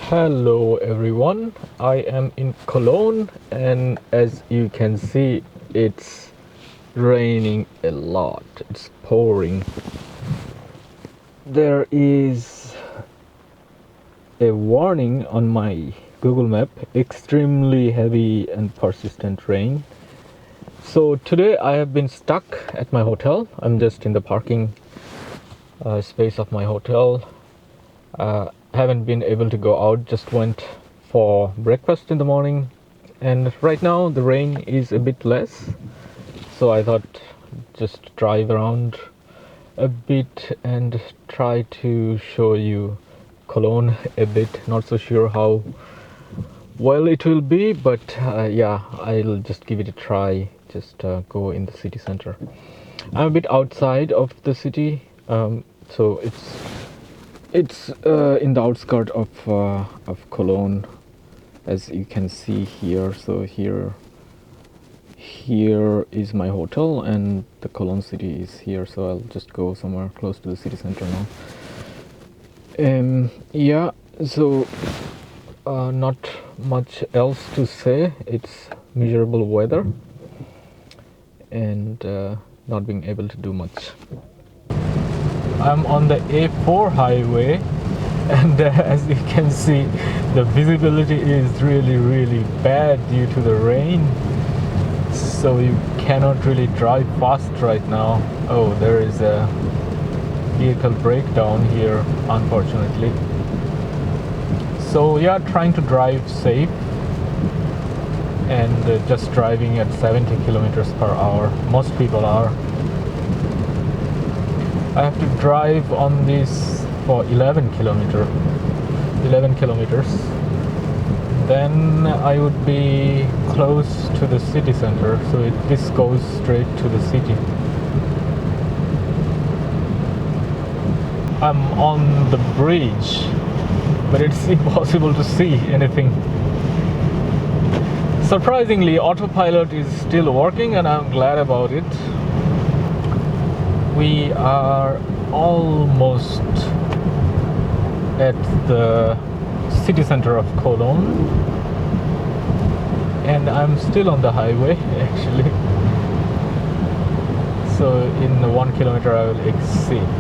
Hello everyone, I am in Cologne and as you can see it's raining a lot, it's pouring. There is a warning on my Google map, extremely heavy and persistent rain. So today I have been stuck at my hotel. I'm just in the parking space of my hotel. Haven't been able to go out, just went for breakfast in the morning, and right now the rain is a bit less, so I thought just drive around a bit and try to show you Cologne a bit. Not so sure how well it will be, but yeah, I'll just give it a try. Just go in the city center. I'm a bit outside of the city, so it's in the outskirts of Cologne, as you can see here. So here is my hotel and the Cologne city is here, so I'll just go somewhere close to the city center now. Yeah, so not much else to say. It's miserable weather and not being able to do much. I'm on the A4 highway, and as you can see, the visibility is really bad due to the rain, so you cannot really drive fast right now. Oh, there is a vehicle breakdown here, unfortunately. So yeah, trying to drive safe and just driving at 70 kilometers per hour. Most people are. I have to drive on this for 11 kilometers. Then I would be close to the city center, so this goes straight to the city. I'm on the bridge, but it's impossible to see anything. Surprisingly, autopilot is still working and I'm glad about it. We are almost at the city center of Cologne, and I'm still on the highway actually. So in 1 kilometer I will exit.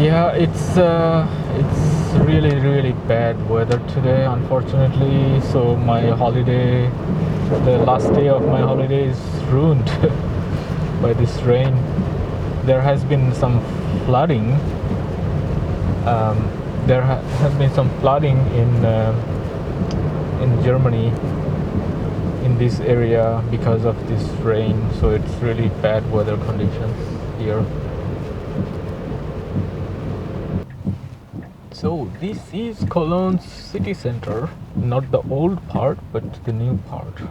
Yeah, it's really bad weather today, unfortunately. So my holiday, the last day of my holiday, is ruined by this rain. There has been some flooding. There has been some flooding in Germany, in this area, because of this rain. So it's really bad weather conditions here. So this is Cologne's city center, not the old part, but the new part.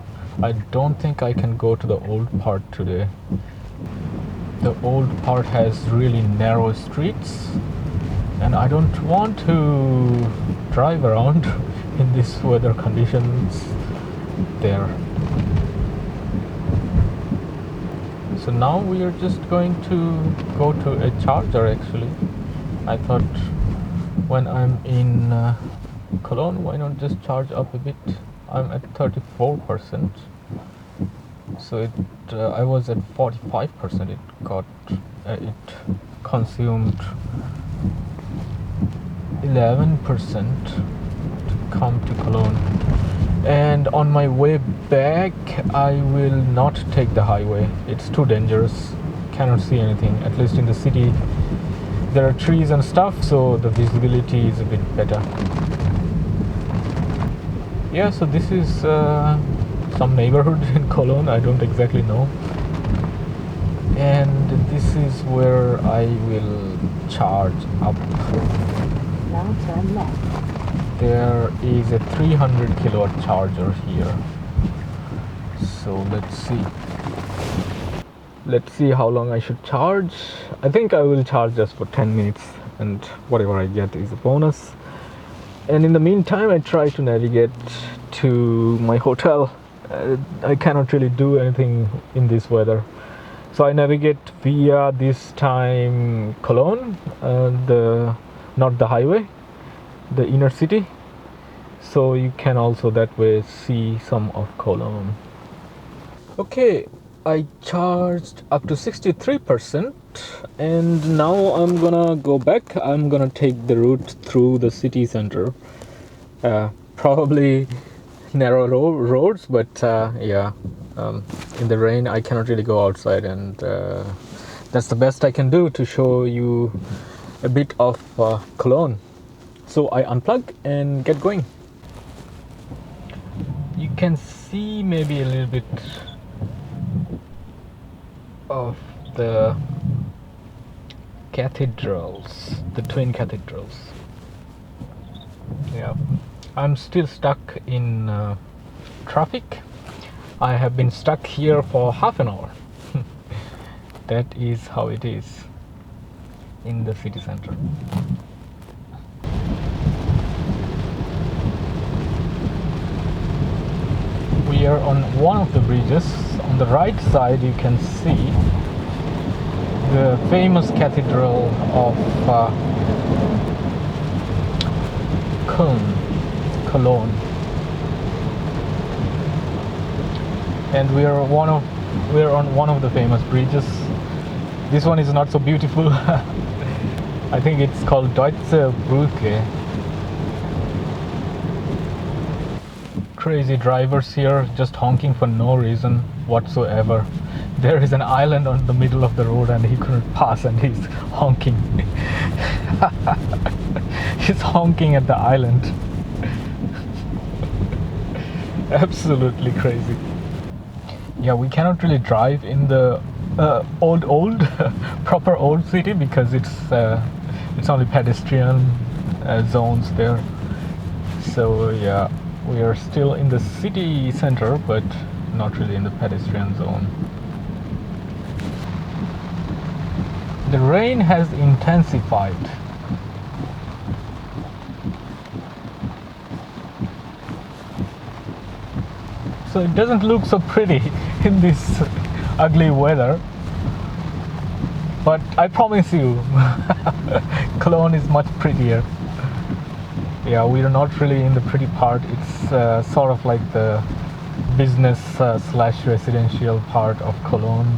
I don't think I can go to the old part today. The old part has really narrow streets, and I don't want to drive around in these weather conditions there. So now we are just going to go to a charger actually. I thought when I'm in Cologne, why not just charge up a bit? I'm at 34%. So I was at 45%. It consumed 11% to come to Cologne. And on my way back, I will not take the highway. It's too dangerous. Cannot see anything. At least in the city, there are trees and stuff, so the visibility is a bit better. Yeah, so this is some neighborhood in Cologne, I don't exactly know. And this is where I will charge up. Now turn left. There is a 300 kilowatt charger here. So let's see how long I should charge. I think I will charge just for 10 minutes, and whatever I get is a bonus. And in the meantime, I try to navigate to my hotel. I cannot really do anything in this weather, so I navigate via this time Cologne, not the highway, the inner city, so you can also that way see some of Cologne. Okay, I charged up to 63%, and now I'm gonna go back. I'm gonna take the route through the city center. Probably narrow roads, but yeah, in the rain I cannot really go outside, and that's the best I can do to show you a bit of Cologne. So I unplug and get going. You can see maybe a little bit of the cathedrals, the twin cathedrals. Yeah, I'm still stuck in traffic. I have been stuck here for half an hour. That is how it is in the city center. We are on one of the bridges. On the right side you can see the famous cathedral of Cologne. And we are on one of the famous bridges. This one is not so beautiful. I think it's called Deutsche Brücke. Crazy drivers here just honking for no reason whatsoever. There is an island on the middle of the road and he couldn't pass and he's honking. He's honking at the island. Absolutely crazy. Yeah, we cannot really drive in the old proper old city because it's only pedestrian zones there. So yeah, we are still in the city center, but not really in the pedestrian zone. The rain has intensified. So it doesn't look so pretty in this ugly weather. But I promise you, Cologne is much prettier. Yeah, we are not really in the pretty part. It's sort of like the business slash residential part of Cologne,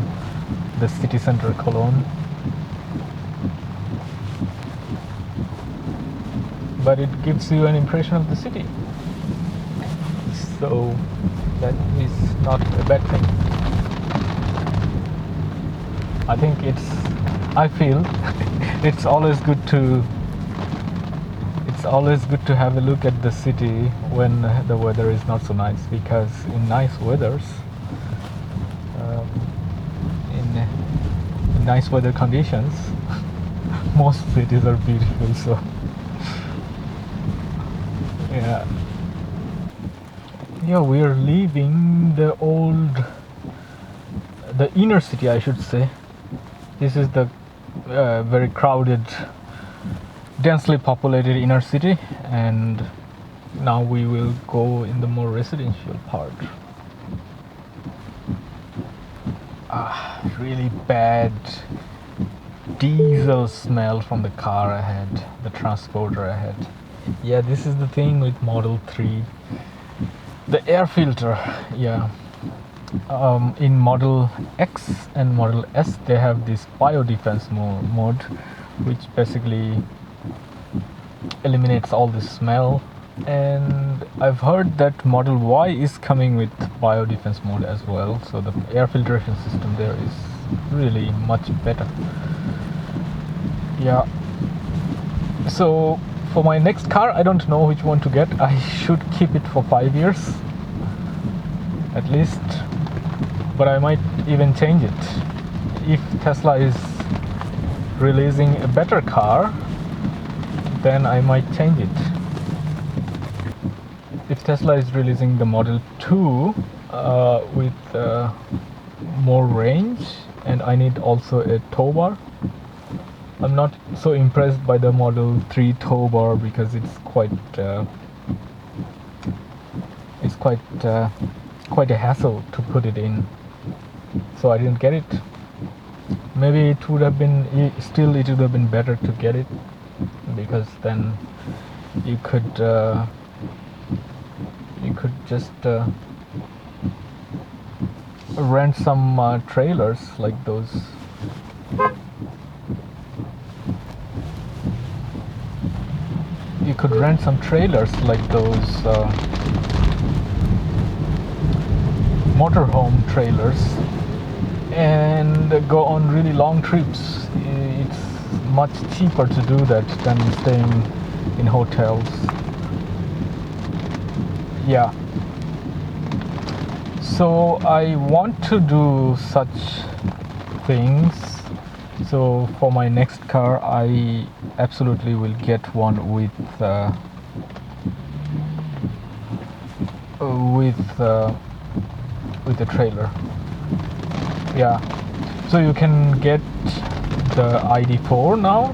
the city center Cologne. But it gives you an impression of the city. So that is not a bad thing. I feel it's always good to have a look at the city when the weather is not so nice, because in nice weathers, in nice weather conditions, most cities are beautiful. So yeah, we are leaving the inner city, I should say. This is the very crowded, densely populated inner city, and now we will go in the more residential part. Really bad diesel smell from the car ahead, the transporter ahead. Yeah, this is the thing with Model 3. The air filter, yeah. In Model X and Model S, they have this biodefense mode, which basically eliminates all the smell. And I've heard that Model Y is coming with biodefense mode as well, so the air filtration system there is really much better. Yeah. So for my next car, I don't know which one to get. I should keep it for 5 years at least, but I might even change it if Tesla is releasing a better car. Then I might change it. If Tesla is releasing the Model 2 with more range, and I need also a tow bar. I'm not so impressed by the Model 3 tow bar because it's quite a hassle to put it in. So I didn't get it. Maybe it would have been better to get it, because then you could just rent some trailers like those. You could rent some trailers like those motorhome trailers and go on really long trips. It's much cheaper to do that than staying in hotels. Yeah. So I want to do such things. So for my next car, I absolutely will get one with a trailer. Yeah. So you can get the ID4 now.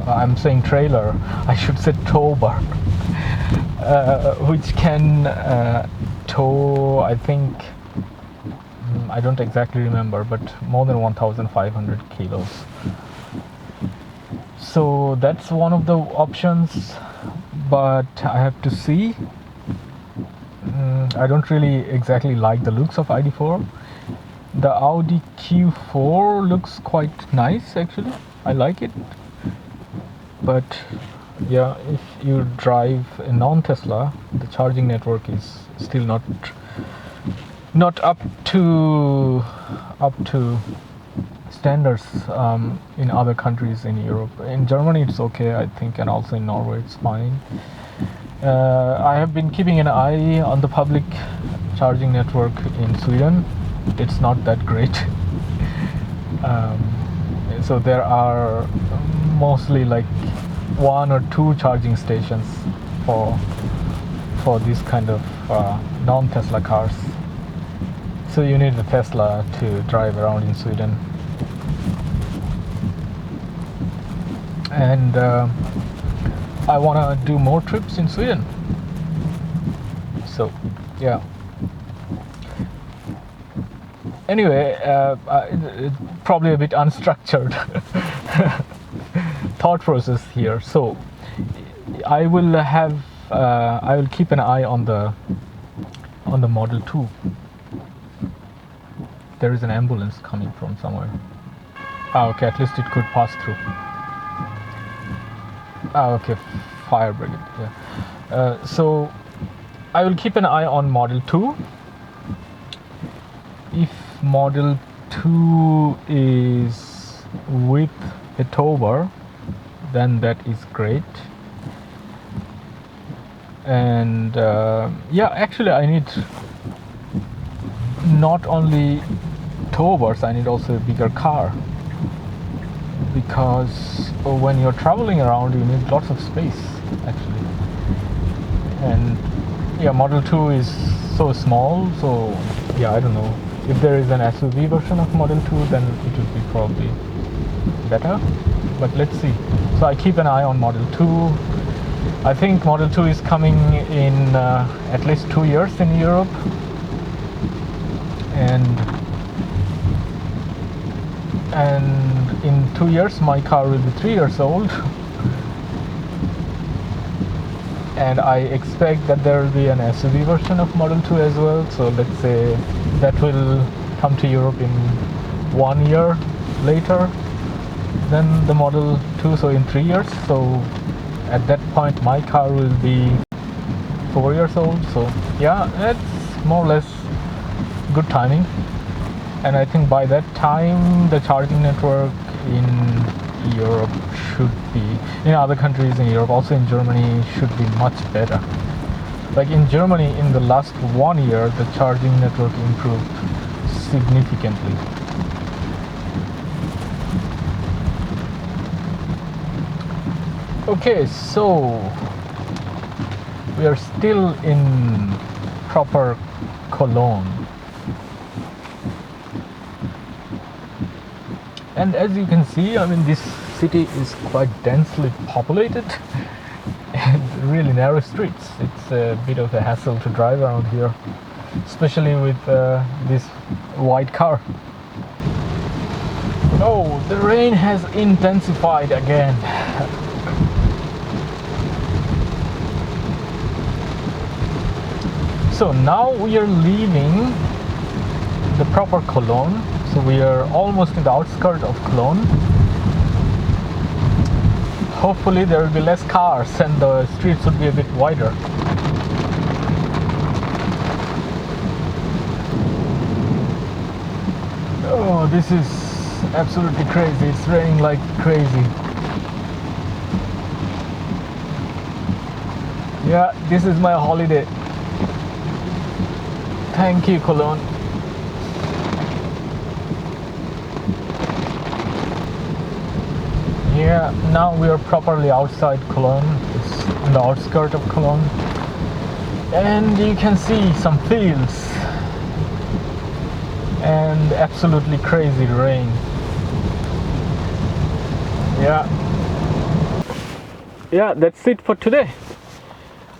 I'm saying trailer. I should say tow bar, which can tow, I think, I don't exactly remember, but more than 1,500 kilos. So that's one of the options, but I have to see. I don't really exactly like the looks of ID4. The Audi Q4 looks quite nice actually. I like it. But yeah, if you drive a non-Tesla, the charging network is still not up to standards in other countries in Europe. In Germany it's okay, I think, and also in Norway it's fine. I have been keeping an eye on the public charging network in Sweden. It's not that great. So there are mostly like 1 or 2 charging stations for this kind of non-Tesla cars. So you need a Tesla to drive around in Sweden. And I want to do more trips in Sweden. So yeah. Anyway, probably a bit unstructured thought process here. So I will keep an eye on the Model 2. There is an ambulance coming from somewhere. Okay, at least it could pass through. Okay, fire brigade. Yeah. So I will keep an eye on Model 2. If Model 2 is with a tow bar, then that is great. And yeah, actually I need not only tow bars, I need also a bigger car, because when you're traveling around you need lots of space actually. And yeah, Model 2 is so small, so yeah, I don't know. If there is an SUV version of Model 2, then it would be probably better, but let's see. So I keep an eye on Model 2. I think Model 2 is coming in at least 2 years in Europe, and in 2 years my car will be 3 years old, and I expect that there will be an SUV version of Model 2 as well. So let's say that will come to Europe in 1 year later than the Model 2, so in 3 years. So at that point my car will be 4 years old. So yeah, that's more or less good timing. And I think by that time the charging network in Europe should be, in other countries in Europe, also in Germany, should be much better. Like in Germany, in the last 1 year, the charging network improved significantly. Okay, so we are still in proper Cologne. And as you can see, I mean, this city is quite densely populated and really narrow streets. It's a bit of a hassle to drive around here, especially with this white car. Oh, the rain has intensified again. So now we are leaving the proper Cologne. So we are almost in the outskirts of Cologne. Hopefully there will be less cars and the streets would be a bit wider. Oh, this is absolutely crazy. It's raining like crazy. Yeah, this is my holiday. Thank you, Cologne. Yeah, now we are properly outside Cologne. It's in the outskirts of Cologne. And you can see some fields and absolutely crazy rain. Yeah, that's it for today.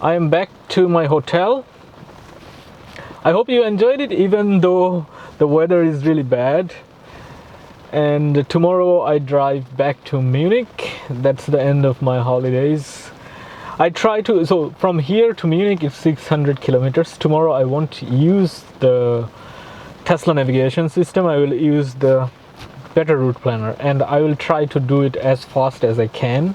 I am back to my hotel. I hope you enjoyed it, even though the weather is really bad. And tomorrow I drive back to Munich. That's the end of my holidays. So from here to Munich it's 600 kilometers. Tomorrow I won't use the Tesla navigation system. I will use the better route planner, and I will try to do it as fast as I can.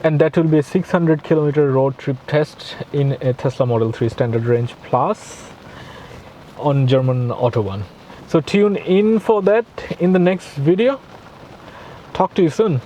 And that will be a 600 kilometer road trip test in a Tesla Model 3 Standard Range Plus on German Autobahn. So tune in for that in the next video. Talk to you soon.